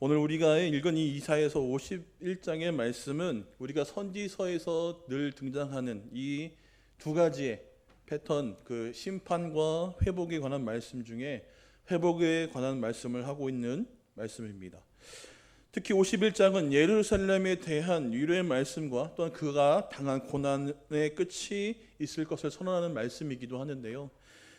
오늘 우리가 읽은 이 이사야서 51장의 말씀은 우리가 선지서에서 늘 등장하는 이 두 가지의 패턴, 그 심판과 회복에 관한 말씀 중에 회복에 관한 말씀을 하고 있는 말씀입니다. 특히 51장은 예루살렘에 대한 위로의 말씀과 또한 그가 당한 고난의 끝이 있을 것을 선언하는 말씀이기도 하는데요.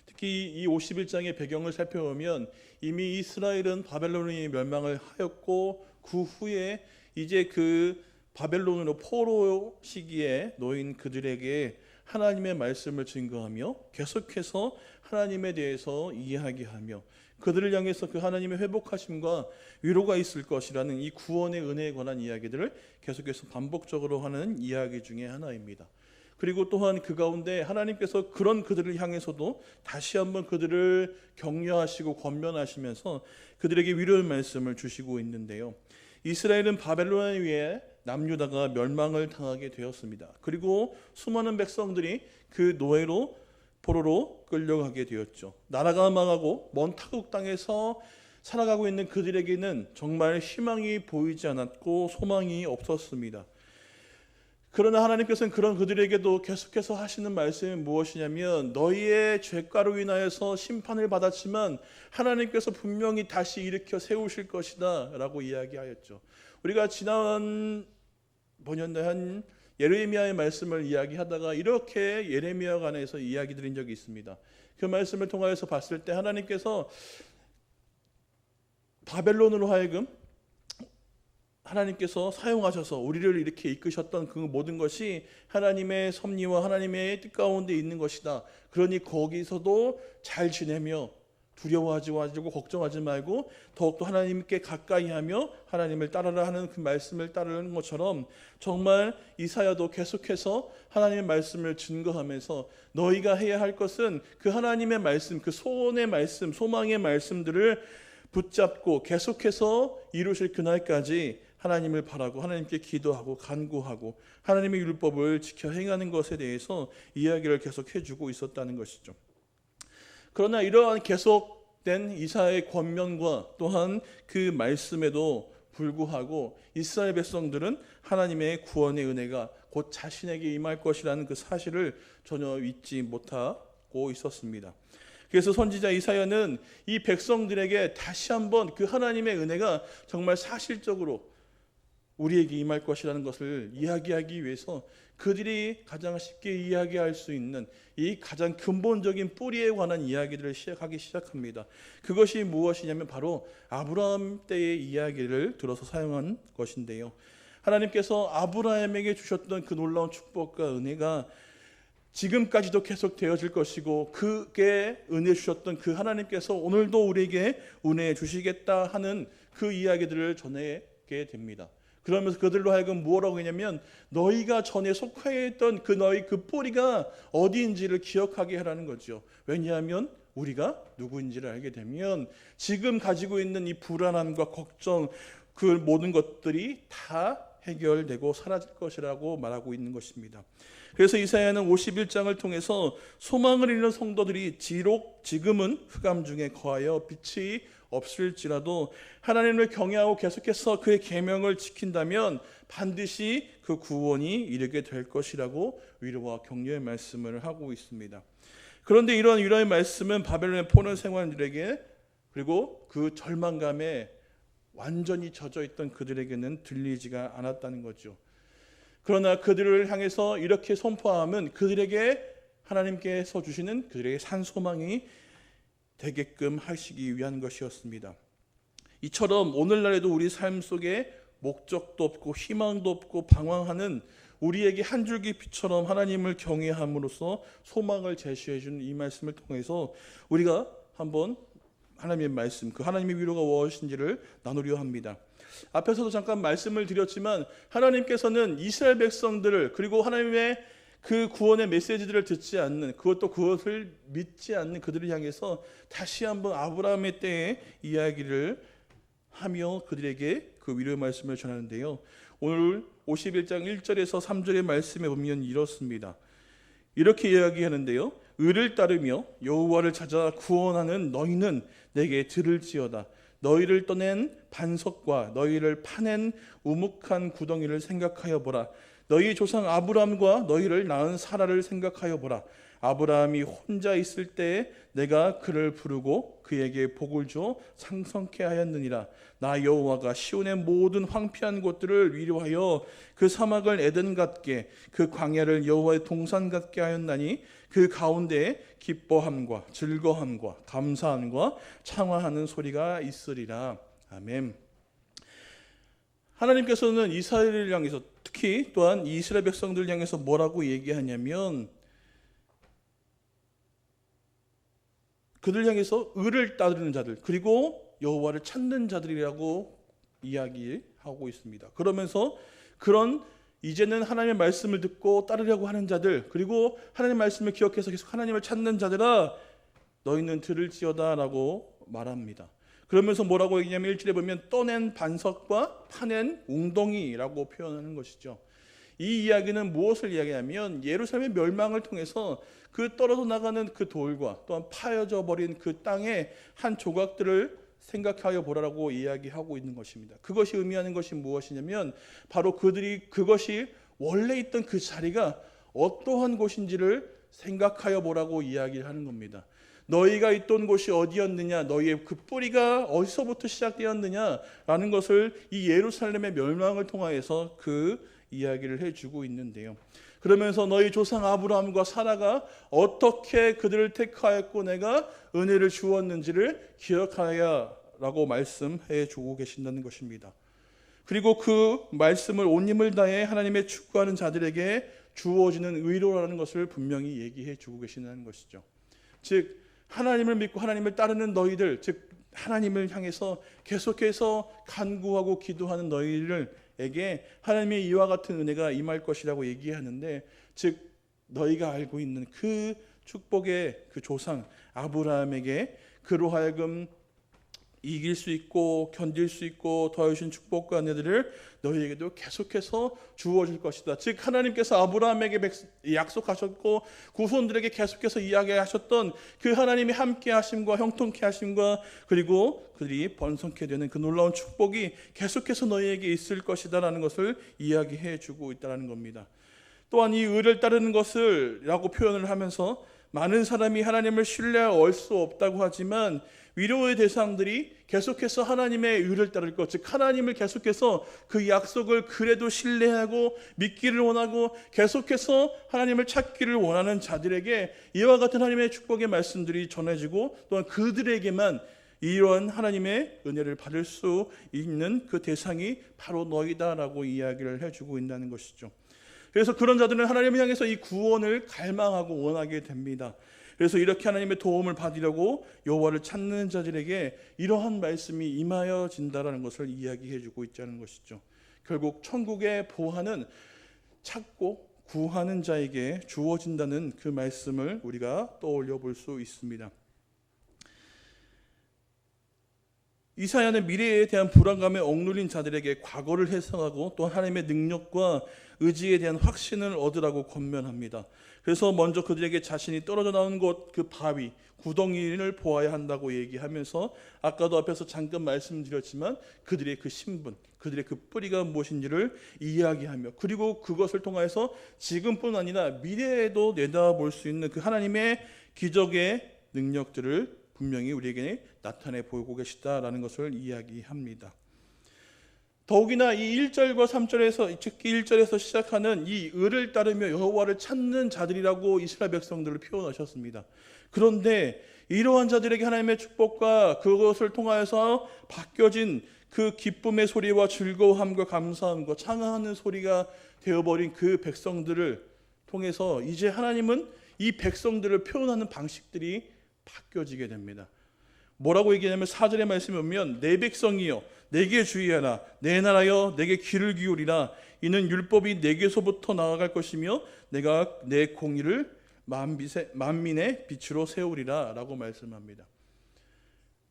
특히 이 51장의 배경을 살펴보면 이미 이스라엘은 바벨론이 멸망을 하였고 그 후에 이제 그 바벨론으로 포로 시기에 놓인 그들에게 하나님의 말씀을 증거하며 계속해서 하나님에 대해서 이야기하며 그들을 향해서 그 하나님의 회복하심과 위로가 있을 것이라는 이 구원의 은혜에 관한 이야기들을 계속해서 반복적으로 하는 이야기 중에 하나입니다. 그리고 또한 그 가운데 하나님께서 그런 그들을 향해서도 다시 한번 그들을 격려하시고 권면하시면서 그들에게 위로의 말씀을 주시고 있는데요. 이스라엘은 바벨론에 의해 남유다가 멸망을 당하게 되었습니다. 그리고 수많은 백성들이 그 노예로 포로로 끌려가게 되었죠. 나라가 망하고 먼 타국 땅에서 살아가고 있는 그들에게는 정말 희망이 보이지 않았고 소망이 없었습니다. 그러나 하나님께서는 그런 그들에게도 계속해서 하시는 말씀이 무엇이냐면 너희의 죄가로 인하여서 심판을 받았지만 하나님께서 분명히 다시 일으켜 세우실 것이다 라고 이야기하였죠. 우리가 지난 번연도에 한 예레미야의 말씀을 이야기하다가 이렇게 예레미야 관해서 이야기 드린 적이 있습니다. 그 말씀을 통하여서 봤을 때 하나님께서 바벨론으로 하여금 하나님께서 사용하셔서 우리를 이렇게 이끄셨던 그 모든 것이 하나님의 섭리와 하나님의 뜻 가운데 있는 것이다. 그러니 거기서도 잘 지내며 두려워하지 마시고 걱정하지 말고 더욱더 하나님께 가까이 하며 하나님을 따르라 하는 그 말씀을 따르는 것처럼 정말 이사야도 계속해서 하나님의 말씀을 증거하면서 너희가 해야 할 것은 그 하나님의 말씀, 그 소원의 말씀, 소망의 말씀들을 붙잡고 계속해서 이루실 그날까지 하나님을 바라고 하나님께 기도하고 간구하고 하나님의 율법을 지켜 행하는 것에 대해서 이야기를 계속 해주고 있었다는 것이죠. 그러나 이러한 계속된 이사야의 권면과 또한 그 말씀에도 불구하고 이스라엘 백성들은 하나님의 구원의 은혜가 곧 자신에게 임할 것이라는 그 사실을 전혀 잊지 못하고 있었습니다. 그래서 선지자 이사야는 이 백성들에게 다시 한번 그 하나님의 은혜가 정말 사실적으로 우리에게 임할 것이라는 것을 이야기하기 위해서 그들이 가장 쉽게 이야기할 수 있는 이 가장 근본적인 뿌리에 관한 이야기들을 하기 시작합니다. 그것이 무엇이냐면 바로 아브라함 때의 이야기를 들어서 사용한 것인데요. 하나님께서 아브라함에게 주셨던 그 놀라운 축복과 은혜가 지금까지도 계속 되어질 것이고 그게 은혜 주셨던 그 하나님께서 오늘도 우리에게 은혜 주시겠다 하는 그 이야기들을 전하게 됩니다. 그러면서 그들로 하여금 뭐라고 했냐면 너희가 전에 속해있던 그 너희 그 뿌리가 어디인지를 기억하게 하라는 거죠. 왜냐하면 우리가 누구인지를 알게 되면 지금 가지고 있는 이 불안함과 걱정 그 모든 것들이 다 해결되고 사라질 것이라고 말하고 있는 것입니다. 그래서 이사야는 51장을 통해서 소망을 잃는 성도들이 지금은 흑암 중에 거하여 빛이 없을지라도 하나님을 경외하고 계속해서 그의 계명을 지킨다면 반드시 그 구원이 이르게 될 것이라고 위로와 격려의 말씀을 하고 있습니다. 그런데 이런 위로의 말씀은 바벨론의 포로 생활들에게 그리고 그 절망감에 완전히 젖어 있던 그들에게는 들리지가 않았다는 거죠. 그러나 그들을 향해서 이렇게 선포함은 그들에게 하나님께서 주시는 그들에게 산 소망이 되게끔 하시기 위한 것이었습니다. 이처럼 오늘날에도 우리 삶 속에 목적도 없고 희망도 없고 방황하는 우리에게 한 줄기 빛처럼 하나님을 경외함으로써 소망을 제시해 주는 이 말씀을 통해서 우리가 한번 하나님의 말씀, 그 하나님의 위로가 무엇인지를 나누려 합니다. 앞에서도 잠깐 말씀을 드렸지만 하나님께서는 이스라엘 백성들을 그리고 하나님의 그 구원의 메시지들을 듣지 않는 그것도 그것을 믿지 않는 그들을 향해서 다시 한번 아브라함의 때의 이야기를 하며 그들에게 그 위로의 말씀을 전하는데요. 오늘 51장 1절에서 3절의 말씀에 보면 이렇습니다. 이렇게 이야기하는데요. 의를 따르며 여호와를 찾아 구원하는 너희는 내게 들을지어다. 너희를 떠낸 반석과 너희를 파낸 우묵한 구덩이를 생각하여 보라. 너희 조상 아브라함과 너희를 낳은 사라를 생각하여 보라. 아브라함이 혼자 있을 때에 내가 그를 부르고 그에게 복을 줘 상성케 하였느니라. 나 여호와가 시온의 모든 황폐한 곳들을 위로하여 그 사막을 에덴 같게 그 광야를 여호와의 동산 같게 하였나니 그 가운데에 기뻐함과 즐거함과 감사함과 창화하는 소리가 있으리라. 아멘. 하나님께서는 이스라엘을 향해서, 특히 또한 이스라엘 백성들을 향해서 뭐라고 얘기하냐면, 그들 향해서 의를 따르는 자들, 그리고 여호와를 찾는 자들이라고 이야기하고 있습니다. 그러면서 그런 이제는 하나님의 말씀을 듣고 따르려고 하는 자들, 그리고 하나님의 말씀을 기억해서 계속 하나님을 찾는 자들아, 너희는 들을지어다 라고 말합니다. 그러면서 뭐라고 얘기냐면 1절에 보면 떠낸 반석과 파낸 웅덩이라고 표현하는 것이죠. 이 이야기는 무엇을 이야기하냐면 예루살렘의 멸망을 통해서 그 떨어져 나가는 그 돌과 또한 파여져 버린 그 땅의 한 조각들을 생각하여 보라라고 이야기하고 있는 것입니다. 그것이 의미하는 것이 무엇이냐면 바로 그것이 원래 있던 그 자리가 어떠한 곳인지를 생각하여 보라고 이야기를 하는 겁니다. 너희가 있던 곳이 어디였느냐, 너희의 그 뿌리가 어디서부터 시작되었느냐라는 것을 이 예루살렘의 멸망을 통하여서 그 이야기를 해주고 있는데요. 그러면서 너희 조상 아브라함과 사라가 어떻게 그들을 택하였고 내가 은혜를 주었는지를 기억하여라고 말씀해 주고 계신다는 것입니다. 그리고 그 말씀을 온 힘을 다해 하나님의 축구하는 자들에게 주어지는 의로라는 것을 분명히 얘기해 주고 계신다는 것이죠. 즉 하나님을 믿고 하나님을 따르는 너희들, 즉 하나님을 향해서 계속해서 간구하고 기도하는 너희들에게 하나님의 이와 같은 은혜가 임할 것이라고 얘기하는데, 즉 너희가 알고 있는 그 축복의 그 조상 아브라함에게 그로 하여금 이길 수 있고 견딜 수 있고 더하신 축복과 은혜들을 너희에게도 계속해서 주어질 것이다. 즉 하나님께서 아브라함에게 약속하셨고 후손들에게 계속해서 이야기하셨던 그 하나님의 함께 하심과 형통케 하심과 그리고 그들이 번성케 되는 그 놀라운 축복이 계속해서 너희에게 있을 것이다라는 것을 이야기해 주고 있다는 겁니다. 또한 이 의를 따르는 것을 라고 표현을 하면서 많은 사람이 하나님을 신뢰할 수 없다고 하지만 위로의 대상들이 계속해서 하나님의 의를 따를 것, 즉 하나님을 계속해서 그 약속을 그래도 신뢰하고 믿기를 원하고 계속해서 하나님을 찾기를 원하는 자들에게 이와 같은 하나님의 축복의 말씀들이 전해지고 또한 그들에게만 이러한 하나님의 은혜를 받을 수 있는 그 대상이 바로 너희다라고 이야기를 해주고 있다는 것이죠. 그래서 그런 자들은 하나님을 향해서 이 구원을 갈망하고 원하게 됩니다. 그래서 이렇게 하나님의 도움을 받으려고 여호와를 찾는 자들에게 이러한 말씀이 임하여진다라는 것을 이야기해주고 있다는 것이죠. 결국 천국의 보화는 찾고 구하는 자에게 주어진다는 그 말씀을 우리가 떠올려 볼 수 있습니다. 이사야는 미래에 대한 불안감에 억눌린 자들에게 과거를 해석하고 또 하나님의 능력과 의지에 대한 확신을 얻으라고 권면합니다. 그래서 먼저 그들에게 자신이 떨어져 나온 곳, 그 바위, 구덩이를 보아야 한다고 얘기하면서 아까도 앞에서 잠깐 말씀드렸지만 그들의 그 신분, 그들의 그 뿌리가 무엇인지를 이야기하며 그리고 그것을 통해서 지금뿐 아니라 미래에도 내다볼 수 있는 그 하나님의 기적의 능력들을 분명히 우리에게 나타내 보이고 계시다라는 것을 이야기합니다. 더욱이나 이 1절과 3절에서 특히 1절에서 시작하는 이 의를 따르며 여호와를 찾는 자들이라고 이스라엘 백성들을 표현하셨습니다. 그런데 이러한 자들에게 하나님의 축복과 그것을 통하여서 바뀌어진 그 기쁨의 소리와 즐거움과 감사함과 찬양하는 소리가 되어버린 그 백성들을 통해서 이제 하나님은 이 백성들을 표현하는 방식들이 바뀌어지게 됩니다. 뭐라고 얘기하냐면 4절의 말씀에 보면 내 백성이여 내게 주의하라 내 나라여 내게 귀를 기울이라 이는 율법이 내게서부터 나아갈 것이며 내가 내 공의를 만민의 빛으로 세우리라 라고 말씀합니다.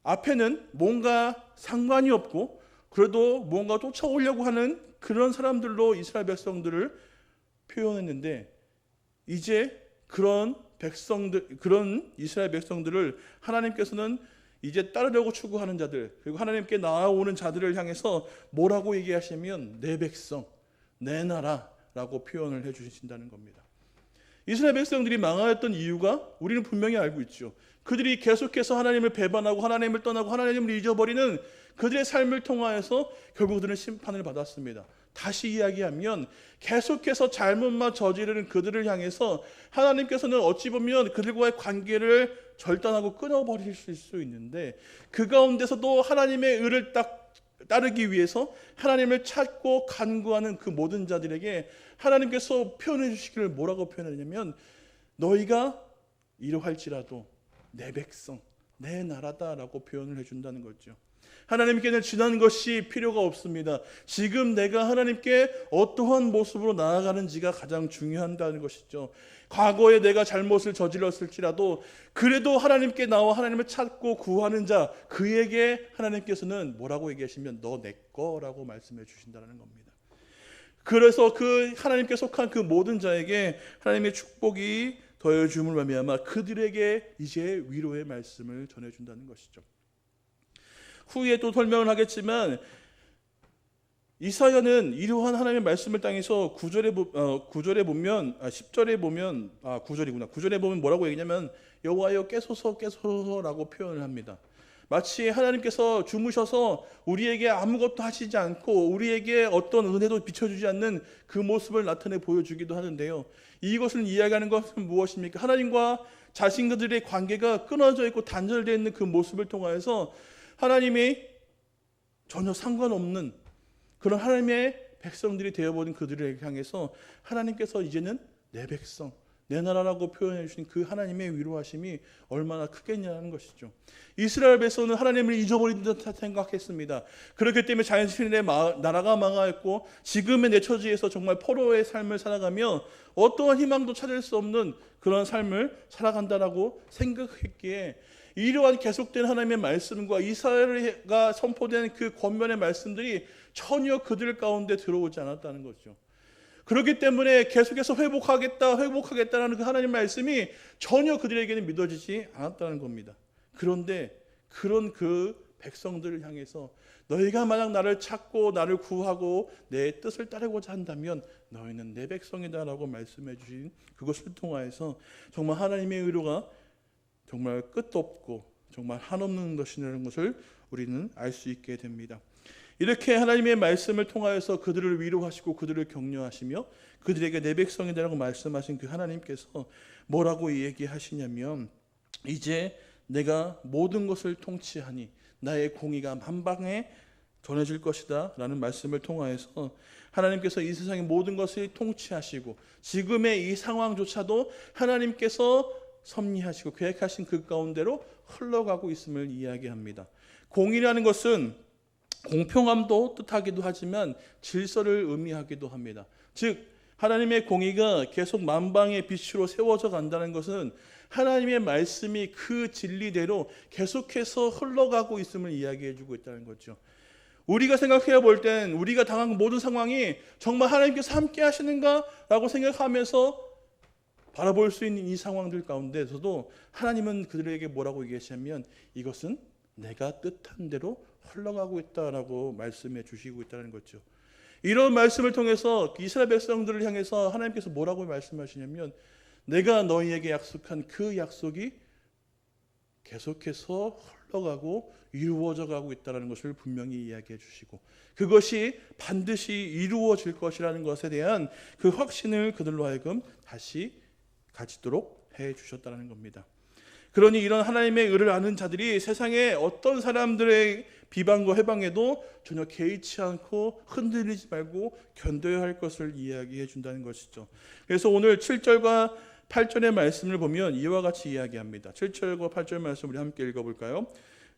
앞에는 뭔가 상관이 없고 그래도 뭔가 쫓아오려고 하는 그런 사람들로 이스라엘 백성들을 표현했는데 이제 그런 이스라엘 백성들을 하나님께서는 이제 따르려고 추구하는 자들, 그리고 하나님께 나아오는 자들을 향해서 뭐라고 얘기하시면 내 백성, 내 나라라고 표현을 해주신다는 겁니다. 이스라엘 백성들이 망하였던 이유가 우리는 분명히 알고 있죠. 그들이 계속해서 하나님을 배반하고 하나님을 떠나고 하나님을 잊어버리는 그들의 삶을 통하여서 결국 그들은 심판을 받았습니다. 다시 이야기하면 계속해서 잘못만 저지르는 그들을 향해서 하나님께서는 어찌 보면 그들과의 관계를 절단하고 끊어버릴 수 있는데, 그 가운데서도 하나님의 의를 따르기 위해서 하나님을 찾고 간구하는 그 모든 자들에게 하나님께서 표현해 주시기를 뭐라고 표현하냐면 너희가 이러할지라도 내 백성, 내 나라다라고 표현을 해준다는 거죠. 하나님께는 지난 것이 필요가 없습니다. 지금 내가 하나님께 어떠한 모습으로 나아가는지가 가장 중요하다는 것이죠. 과거에 내가 잘못을 저질렀을지라도 그래도 하나님께 나와 하나님을 찾고 구하는 자, 그에게 하나님께서는 뭐라고 얘기하시면 너 내 거라고 말씀해 주신다는 겁니다. 그래서 그 하나님께 속한 그 모든 자에게 하나님의 축복이 더해줌을 말미암아 그들에게 이제 위로의 말씀을 전해준다는 것이죠. 후에 또 설명을 하겠지만 이사야는 이러한 하나님의 말씀을 땅에서 9절에 보면 10절에 보면 9절에 보면 뭐라고 얘기냐면 여호와여 깨소서라고 표현을 합니다. 마치 하나님께서 주무셔서 우리에게 아무것도 하시지 않고 우리에게 어떤 은혜도 비춰주지 않는 그 모습을 나타내 보여주기도 하는데요. 이것을 이야기하는 것은 무엇입니까? 하나님과 자신들의 관계가 끊어져 있고 단절되어 있는 그 모습을 통하여서 하나님이 전혀 상관없는 그런 하나님의 백성들이 되어버린 그들을 향해서 하나님께서 이제는 내 백성, 내 나라라고 표현해 주신 그 하나님의 위로하심이 얼마나 크겠냐는 것이죠. 이스라엘 백성은 하나님을 잊어버린 듯 생각했습니다. 그렇기 때문에 자신의 나라가 망하였고 지금의 내 처지에서 정말 포로의 삶을 살아가며 어떠한 희망도 찾을 수 없는 그런 삶을 살아간다라고 생각했기에 이러한 계속된 하나님의 말씀과 이사야가 선포된 그 권면의 말씀들이 전혀 그들 가운데 들어오지 않았다는 거죠. 그렇기 때문에 계속해서 회복하겠다라는 그 하나님의 말씀이 전혀 그들에게는 믿어지지 않았다는 겁니다. 그런데 그런 그 백성들을 향해서 너희가 만약 나를 찾고 나를 구하고 내 뜻을 따르고자 한다면 너희는 내 백성이다라고 말씀해 주신 그것을 통하여서 정말 하나님의 의로가 정말 끝도 없고 정말 한없는 것이라는 것을 우리는 알 수 있게 됩니다. 이렇게 하나님의 말씀을 통하여서 그들을 위로하시고 그들을 격려하시며 그들에게 내 백성이라고 말씀하신 그 하나님께서 뭐라고 얘기하시냐면 이제 내가 모든 것을 통치하니 나의 공의가 만방에 전해질 것이다 라는 말씀을 통하여서 하나님께서 이 세상의 모든 것을 통치하시고 지금의 이 상황조차도 하나님께서 섭리하시고 계획하신 그 가운데로 흘러가고 있음을 이야기합니다. 공의라는 것은 공평함도 뜻하기도 하지만 질서를 의미하기도 합니다. 즉 하나님의 공의가 계속 만방의 빛으로 세워져 간다는 것은 하나님의 말씀이 그 진리대로 계속해서 흘러가고 있음을 이야기해 주고 있다는 거죠. 우리가 생각해 볼 땐 우리가 당한 모든 상황이 정말 하나님께서 함께 하시는가라고 생각하면서 바라볼 수 있는 이 상황들 가운데서도 하나님은 그들에게 뭐라고 얘기하시냐면 이것은 내가 뜻한 대로 흘러가고 있다라고 말씀해 주시고 있다는 거죠. 이런 말씀을 통해서 이스라엘 백성들을 향해서 하나님께서 뭐라고 말씀하시냐면 내가 너희에게 약속한 그 약속이 계속해서 흘러가고 이루어져 가고 있다는 것을 분명히 이야기해 주시고 그것이 반드시 이루어질 것이라는 것에 대한 그 확신을 그들로 하여금 다시 가지도록 해 주셨다는 겁니다. 그러니 이런 하나님의 의를 아는 자들이 세상에 어떤 사람들의 비방과 해방에도 전혀 개의치 않고 흔들리지 말고 견뎌야 할 것을 이야기해 준다는 것이죠. 그래서 오늘 7절과 8절의 말씀을 보면 이와 같이 이야기합니다. 7절과 8절 말씀 우리 함께 읽어볼까요?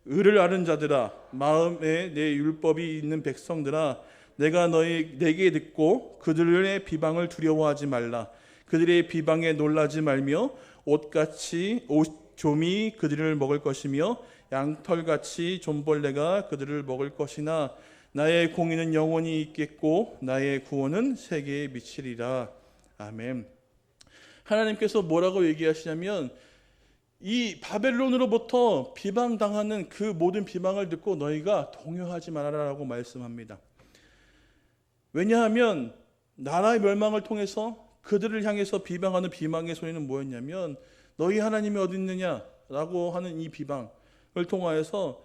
의를 아는 자들아 마음에 내 율법이 있는 백성들아 내가 내게 듣고 그들의 비방을 두려워하지 말라. 그들의 비방에 놀라지 말며 좀이 그들을 먹을 것이며 양털같이 좀벌레가 그들을 먹을 것이나 나의 공의는 영원히 있겠고 나의 구원은 세계에 미치리라. 아멘. 하나님께서 뭐라고 얘기하시냐면 이 바벨론으로부터 비방당하는 그 모든 비방을 듣고 너희가 동요하지 말아라라고 말씀합니다. 왜냐하면 나라의 멸망을 통해서 그들을 향해서 비방하는 비방의 소리는 뭐였냐면 너희 하나님이 어디 있느냐라고 하는 이 비방을 통하여서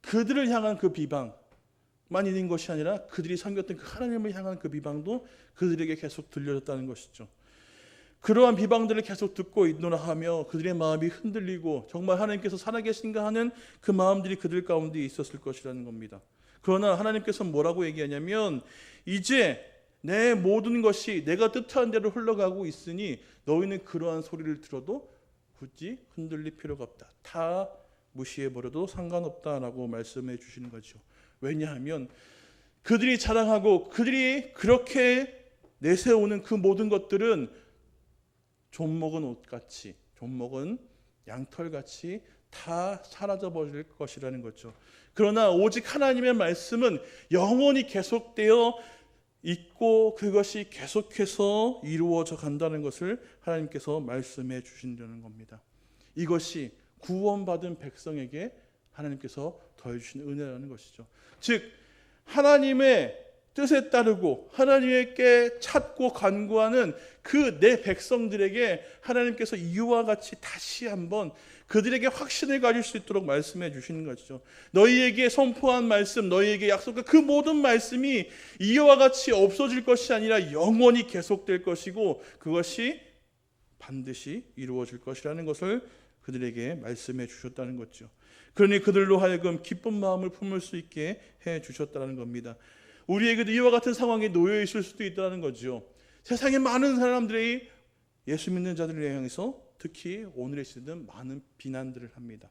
그들을 향한 그 비방만 있는 것이 아니라 그들이 섬겼던 그 하나님을 향한 그 비방도 그들에게 계속 들려졌다는 것이죠. 그러한 비방들을 계속 듣고 있노라 하며 그들의 마음이 흔들리고 정말 하나님께서 살아계신가 하는 그 마음들이 그들 가운데 있었을 것이라는 겁니다. 그러나 하나님께서 뭐라고 얘기하냐면 이제 내 모든 것이 내가 뜻하는 대로 흘러가고 있으니 너희는 그러한 소리를 들어도 굳이 흔들릴 필요가 없다. 다 무시해버려도 상관없다라고 말씀해 주시는 거죠. 왜냐하면 그들이 자랑하고 그들이 그렇게 내세우는 그 모든 것들은 좀 먹은 옷같이, 좀 먹은 양털같이 다 사라져버릴 것이라는 거죠. 그러나 오직 하나님의 말씀은 영원히 계속되어 있고 그것이 계속해서 이루어져 간다는 것을 하나님께서 말씀해 주신다는 겁니다. 이것이 구원받은 백성에게 하나님께서 더해주신 은혜라는 것이죠. 즉 하나님의 뜻에 따르고 하나님께 찾고 간구하는 그 내 백성들에게 하나님께서 이와 같이 다시 한번 그들에게 확신을 가질 수 있도록 말씀해 주시는 것이죠. 너희에게 선포한 말씀, 너희에게 약속한 그 모든 말씀이 이와 같이 없어질 것이 아니라 영원히 계속될 것이고 그것이 반드시 이루어질 것이라는 것을 그들에게 말씀해 주셨다는 거죠. 그러니 그들로 하여금 기쁜 마음을 품을 수 있게 해 주셨다는 겁니다. 우리에게도 이와 같은 상황에 놓여 있을 수도 있다는 거죠. 세상에 많은 사람들이 예수 믿는 자들을 향해서 특히 오늘의 시대는 많은 비난들을 합니다.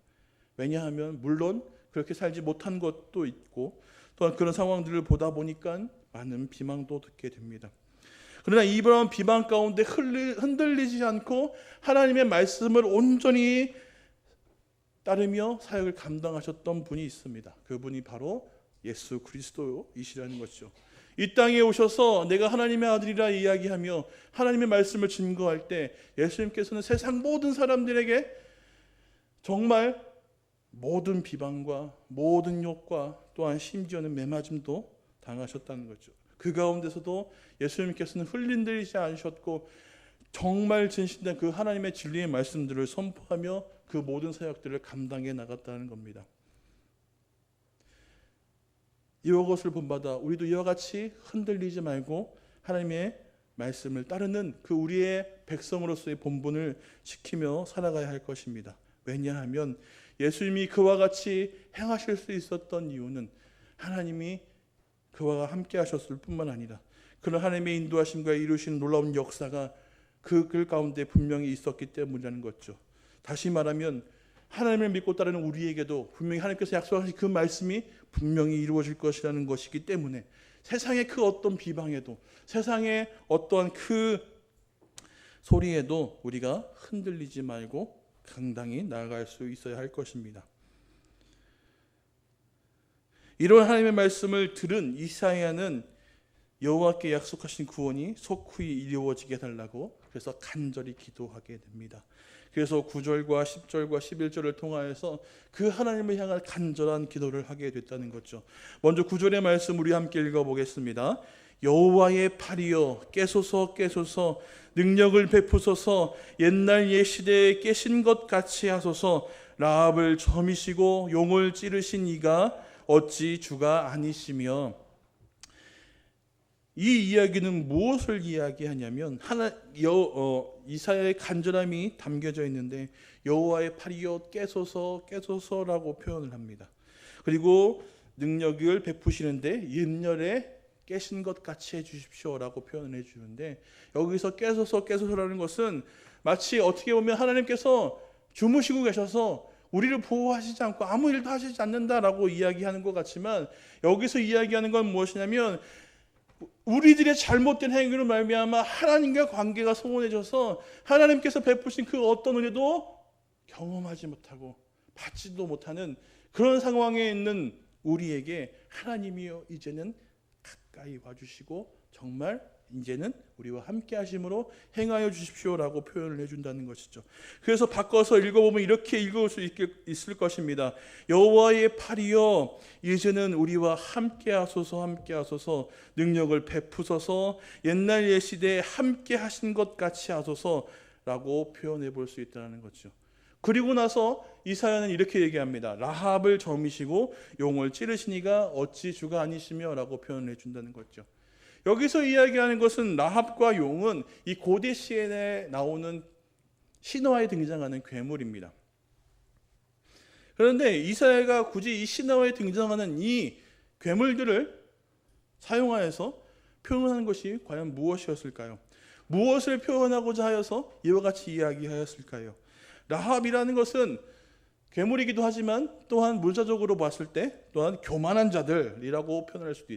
왜냐하면 물론 그렇게 살지 못한 것도 있고 또한 그런 상황들을 보다 보니까 많은 비방도 듣게 됩니다. 그러나 이번 비방 가운데 흔들리지 않고 하나님의 말씀을 온전히 따르며 사역을 감당하셨던 분이 있습니다. 그분이 바로 예수 그리스도이시라는 것이죠. 이 땅에 오셔서 내가 하나님의 아들이라 이야기하며 하나님의 말씀을 증거할 때 예수님께서는 세상 모든 사람들에게 정말 모든 비방과 모든 욕과 또한 심지어는 매맞음도 당하셨다는 거죠. 그 가운데서도 예수님께서는 흔들리지 않으셨고 정말 진실된 그 하나님의 진리의 말씀들을 선포하며 그 모든 사역들을 감당해 나갔다는 겁니다. 이것을 본받아 우리도 이와 같이 흔들리지 말고 하나님의 말씀을 따르는 그 우리의 백성으로서의 본분을 지키며 살아가야 할 것입니다. 왜냐하면 예수님이 그와 같이 행하실 수 있었던 이유는 하나님이 그와 함께 하셨을 뿐만 아니라 그런 하나님의 인도하심과 이루신 놀라운 역사가 그 글 가운데 분명히 있었기 때문이라는 거죠. 다시 말하면 하나님을 믿고 따르는 우리에게도 분명히 하나님께서 약속하신 그 말씀이 분명히 이루어질 것이라는 것이기 때문에 세상의 그 어떤 비방에도 세상의 어떠한 그 소리에도 우리가 흔들리지 말고 당당히 나아갈 수 있어야 할 것입니다. 이런 하나님의 말씀을 들은 이사야는 여호와께 약속하신 구원이 속히 이루어지게 해달라고 그래서 간절히 기도하게 됩니다. 그래서 9절과 10절과 11절을 통하여서 그 하나님을 향한 간절한 기도를 하게 됐다는 거죠. 먼저 9절의 말씀 우리 함께 읽어보겠습니다. 여호와의 팔이여 깨소서 깨소서 능력을 베푸소서 옛날 옛시대에 깨신 것 같이 하소서 라합을 점이시고 용을 찌르신 이가 어찌 주가 아니시며. 이 이야기는 무엇을 이야기하냐면 이사야의 간절함이 담겨져 있는데 여호와의 팔이여 깨소서 깨소서라고 표현을 합니다. 그리고 능력을 베푸시는데 옛날에 깨신 것 같이 해주십시오라고 표현을 해주는데 여기서 깨소서 깨소서라는 것은 마치 어떻게 보면 하나님께서 주무시고 계셔서 우리를 보호하시지 않고 아무 일도 하시지 않는다라고 이야기하는 것 같지만 여기서 이야기하는 건 무엇이냐면 우리들의 잘못된 행위로 말미암아 하나님과 관계가 소원해져서 하나님께서 베푸신 그 어떤 은혜도 경험하지 못하고 받지도 못하는 그런 상황에 있는 우리에게 하나님이여 이제는 가까이 와주시고 정말 이제는 우리와 함께 하심으로 행하여 주십시오라고 표현을 해준다는 것이죠. 그래서 바꿔서 읽어보면 이렇게 읽을 수 있을 것입니다. 여호와의 팔이여 이제는 우리와 함께 하소서 능력을 베푸소서 옛날 옛시대에 함께 하신 것 같이 하소서라고 표현해 볼 수 있다는 거죠. 그리고 나서 이사야는 이렇게 얘기합니다. 라합을 점이시고 용을 찌르시니가 어찌 주가 아니시며 라고 표현해 준다는 거죠. 여기서 이야기하는 것은 라합과 용은 이 고대 시에 나오는 신화에 등장하는 괴물입니다. 그런데 이사야가 굳이 이 신화에 등장하는 이 괴물들을 사용하여서 표현하는 것이 과연 무엇이었을까요? 무엇을 표현하고자 하여서 이와 같이 이야기하였을까요? 라합이라는 것은 괴물이기도 하지만 또한 물자적으로 봤을 때 또한 교만한 자들이라고 표현할 수도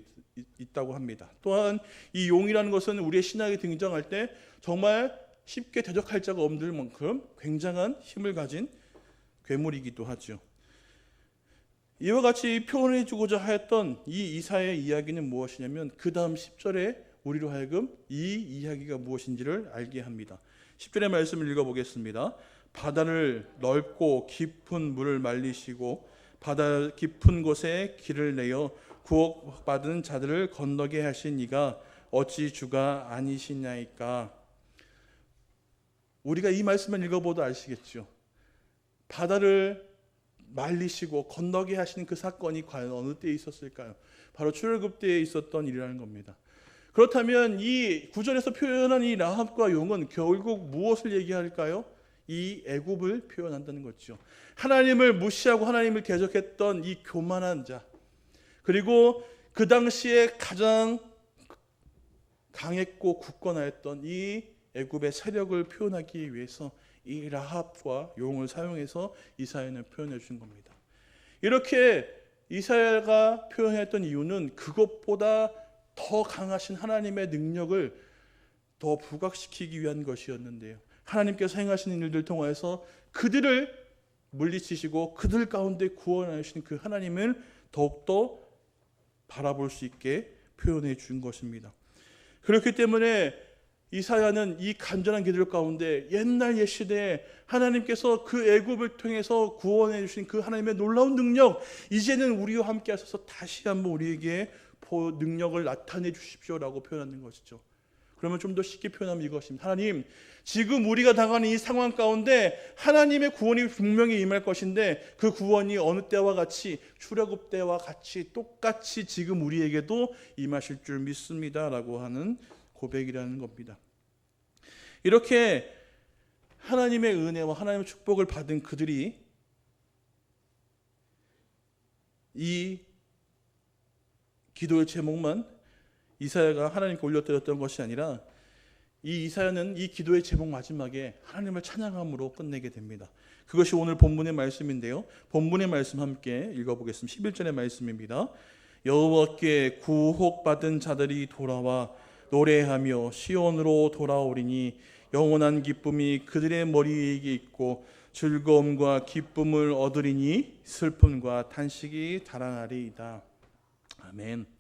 있다고 합니다. 또한 이 용이라는 것은 우리의 신학에 등장할 때 정말 쉽게 대적할 자가 없을 만큼 굉장한 힘을 가진 괴물이기도 하죠. 이와 같이 표현해 주고자 하였던 이 이사야의 이야기는 무엇이냐면 그 다음 10절에 우리로 하여금 이 이야기가 무엇인지를 알게 합니다. 10절의 말씀을 읽어보겠습니다. 바다를 넓고 깊은 물을 말리시고 바다 깊은 곳에 길을 내어 구원받은 자들을 건너게 하신 이가 어찌 주가 아니시냐이까. 우리가 이 말씀을 읽어보도 아시겠죠. 바다를 말리시고 건너게 하신 그 사건이 과연 어느 때에 있었을까요? 바로 출애굽 때에 있었던 일이라는 겁니다. 그렇다면 이 구절에서 표현한 이 라합과 용은 결국 무엇을 얘기할까요? 이 애굽을 표현한다는 거죠. 하나님을 무시하고 하나님을 대적했던 이 교만한 자, 그리고 그 당시에 가장 강했고 굳건하였던 이 애굽의 세력을 표현하기 위해서 이 라합과 용을 사용해서 이사야는 표현해 준 겁니다. 이렇게 이사야가 표현했던 이유는 그것보다 더 강하신 하나님의 능력을 더 부각시키기 위한 것이었는데요. 하나님께서 행하시는 일들 통해서 그들을 물리치시고 그들 가운데 구원하시는 그 하나님을 더욱더 바라볼 수 있게 표현해 준 것입니다. 그렇기 때문에 이사야는 이 간절한 기도 가운데 옛날 옛시대에 하나님께서 그 애굽을 통해서 구원해 주신 그 하나님의 놀라운 능력, 이제는 우리와 함께 하셔서 다시 한번 우리에게 능력을 나타내 주십시오라고 표현하는 것이죠. 그러면 좀 더 쉽게 표현하면 이것입니다. 하나님, 지금 우리가 당하는 이 상황 가운데 하나님의 구원이 분명히 임할 것인데 그 구원이 어느 때와 같이 출애굽 때와 같이 똑같이 지금 우리에게도 임하실 줄 믿습니다라고 하는 고백이라는 겁니다. 이렇게 하나님의 은혜와 하나님의 축복을 받은 그들이 이 기도의 제목만 이사야가 하나님께 올려드렸던 것이 아니라 이 이사야는 이 기도의 제목 마지막에 하나님을 찬양함으로 끝내게 됩니다. 그것이 오늘 본문의 말씀인데요. 본문의 말씀 함께 읽어보겠습니다. 11절의 말씀입니다. 여호와께 구혹받은 자들이 돌아와 노래하며 시온으로 돌아오리니 영원한 기쁨이 그들의 머리에 있고 즐거움과 기쁨을 얻으리니 슬픔과 탄식이 달아나리이다. 아멘.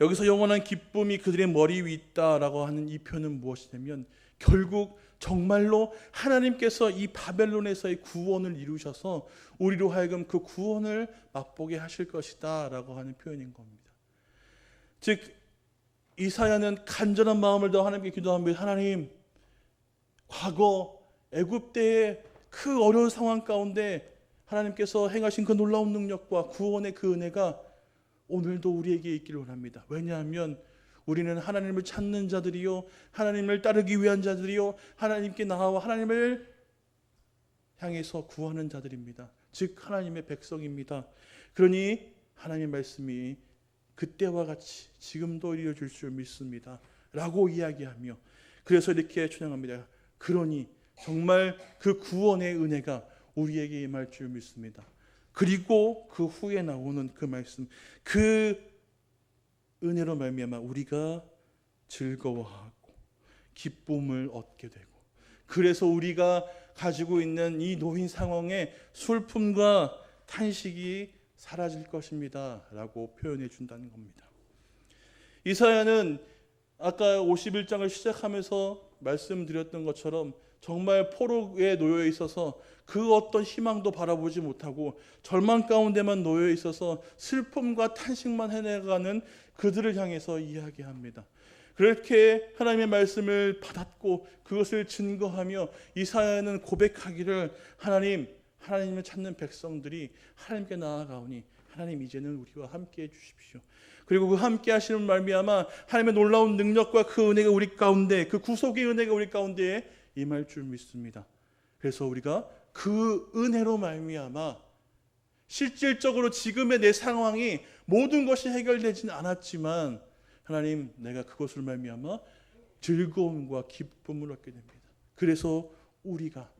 여기서 영원한 기쁨이 그들의 머리 위에 있다라고 하는 이 표현은 무엇이냐면 결국 정말로 하나님께서 이 바벨론에서의 구원을 이루셔서 우리로 하여금 그 구원을 맛보게 하실 것이다 라고 하는 표현인 겁니다. 즉 이사야는 간절한 마음을 더 하나님께 기도합니다. 하나님, 과거 애굽 때의 그 어려운 상황 가운데 하나님께서 행하신 그 놀라운 능력과 구원의 그 은혜가 오늘도 우리에게 있기를 원합니다. 왜냐하면 우리는 하나님을 찾는 자들이요, 하나님을 따르기 위한 자들이요, 하나님께 나아와 하나님을 향해서 구하는 자들입니다. 즉 하나님의 백성입니다. 그러니 하나님의 말씀이 그때와 같이 지금도 이루어질 줄 믿습니다 라고 이야기하며, 그래서 이렇게 찬양합니다. 그러니 정말 그 구원의 은혜가 우리에게 임할 줄 믿습니다. 그리고 그 후에 나오는 그 말씀, 그 은혜로 말미암아 우리가 즐거워하고 기쁨을 얻게 되고, 그래서 우리가 가지고 있는 이 노인 상황의 슬픔과 탄식이 사라질 것입니다 라고 표현해 준다는 겁니다. 이사야는 아까 51장을 시작하면서 말씀드렸던 것처럼 정말 포로에 놓여 있어서 그 어떤 희망도 바라보지 못하고 절망 가운데만 놓여 있어서 슬픔과 탄식만 해내가는 그들을 향해서 이야기합니다. 그렇게 하나님의 말씀을 받았고 그것을 증거하며 이사야는 고백하기를 하나님을 찾는 백성들이 하나님께 나아가오니 하나님 이제는 우리와 함께 해주십시오. 그리고 그 함께 하시는 말미암아 하나님의 놀라운 능력과 그 은혜가 우리 가운데, 그 구속의 은혜가 우리 가운데에 임할 줄 믿습니다. 그래서 우리가 그 은혜로 말미암아 실질적으로 지금의 내 상황이 모든 것이 해결되지는 않았지만 하나님, 내가 그것을 말미암아 즐거움과 기쁨을 얻게 됩니다. 그래서 우리가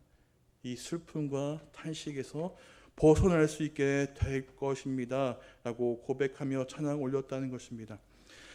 이 슬픔과 탄식에서 벗어날 수 있게 될 것입니다 라고 고백하며 찬양 올렸다는 것입니다.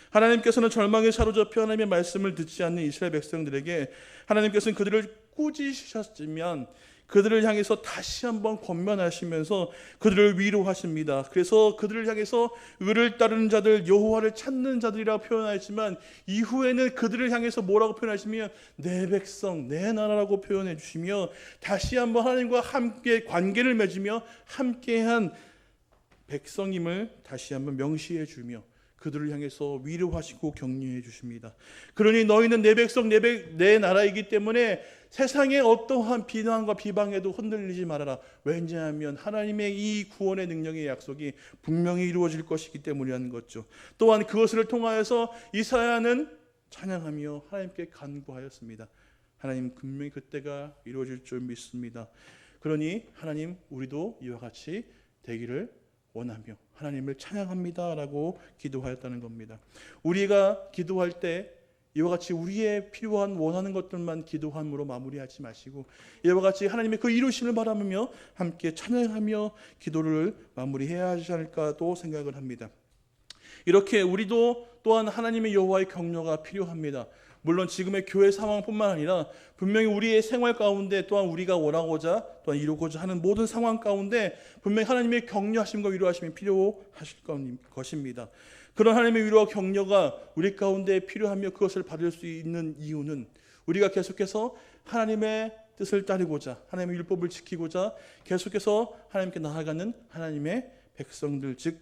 하나님께서는 절망에 사로잡혀 하나님의 말씀을 듣지 않는 이스라엘 백성들에게 하나님께서는 그들을 꾸짖으셨지만 그들을 향해서 다시 한번 권면하시면서 그들을 위로하십니다. 그래서 그들을 향해서 의를 따르는 자들, 여호와를 찾는 자들이라고 표현하지만 이후에는 그들을 향해서 뭐라고 표현하시면 내 백성, 내 나라라고 표현해 주시며 다시 한번 하나님과 함께 관계를 맺으며 함께한 백성임을 다시 한번 명시해 주며 그들을 향해서 위로하시고 격려해 주십니다. 그러니 너희는 내 백성, 내 나라이기 때문에 세상의 어떠한 비난과 비방에도 흔들리지 말아라. 왜냐하면 하나님의 이 구원의 능력의 약속이 분명히 이루어질 것이기 때문이라는 거죠. 또한 그것을 통하여서 이사야는 찬양하며 하나님께 간구하였습니다. 하나님, 분명히 그때가 이루어질 줄 믿습니다. 그러니 하나님, 우리도 이와 같이 되기를 원하며 하나님을 찬양합니다 라고 기도하였다는 겁니다. 우리가 기도할 때 이와 같이 우리의 필요한 원하는 것들만 기도함으로 마무리하지 마시고 이와 같이 하나님의 그 이루심을 바라며 함께 찬양하며 기도를 마무리해야 하지 않을까도 생각을 합니다. 이렇게 우리도 또한 하나님의 여호와의 격려가 필요합니다. 물론 지금의 교회 상황뿐만 아니라 분명히 우리의 생활 가운데 또한 우리가 원하고자 또한 이루고자 하는 모든 상황 가운데 분명히 하나님의 격려하심과 위로하심이 필요하실 것입니다. 그런 하나님의 위로와 격려가 우리 가운데 필요하며 그것을 받을 수 있는 이유는 우리가 계속해서 하나님의 뜻을 따르고자 하나님의 율법을 지키고자 계속해서 하나님께 나아가는 하나님의 백성들, 즉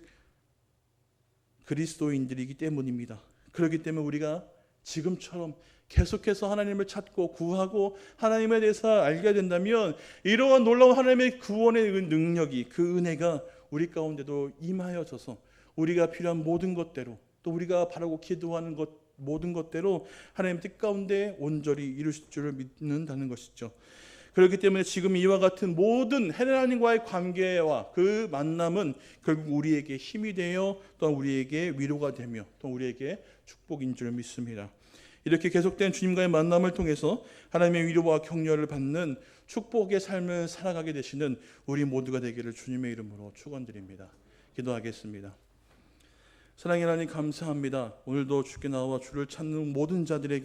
그리스도인들이기 때문입니다. 그렇기 때문에 우리가 지금처럼 계속해서 하나님을 찾고 구하고 하나님에 대해서 알게 된다면 이러한 놀라운 하나님의 구원의 능력이, 그 은혜가 우리 가운데도 임하여져서 우리가 필요한 모든 것대로 또 우리가 바라고 기도하는 것 모든 것대로 하나님 뜻 가운데 온전히 이루실 줄을 믿는다는 것이죠. 그렇기 때문에 지금 이와 같은 모든 하나님과의 관계와 그 만남은 결국 우리에게 힘이 되어 또 우리에게 위로가 되며 또 우리에게 축복인 줄 믿습니다. 이렇게 계속된 주님과의 만남을 통해서 하나님의 위로와 격려를 받는 축복의 삶을 살아가게 되시는 우리 모두가 되기를 주님의 이름으로 축원드립니다. 기도하겠습니다. 사랑의 하나님, 감사합니다. 오늘도 주께 나와 주를 찾는 모든 자들에게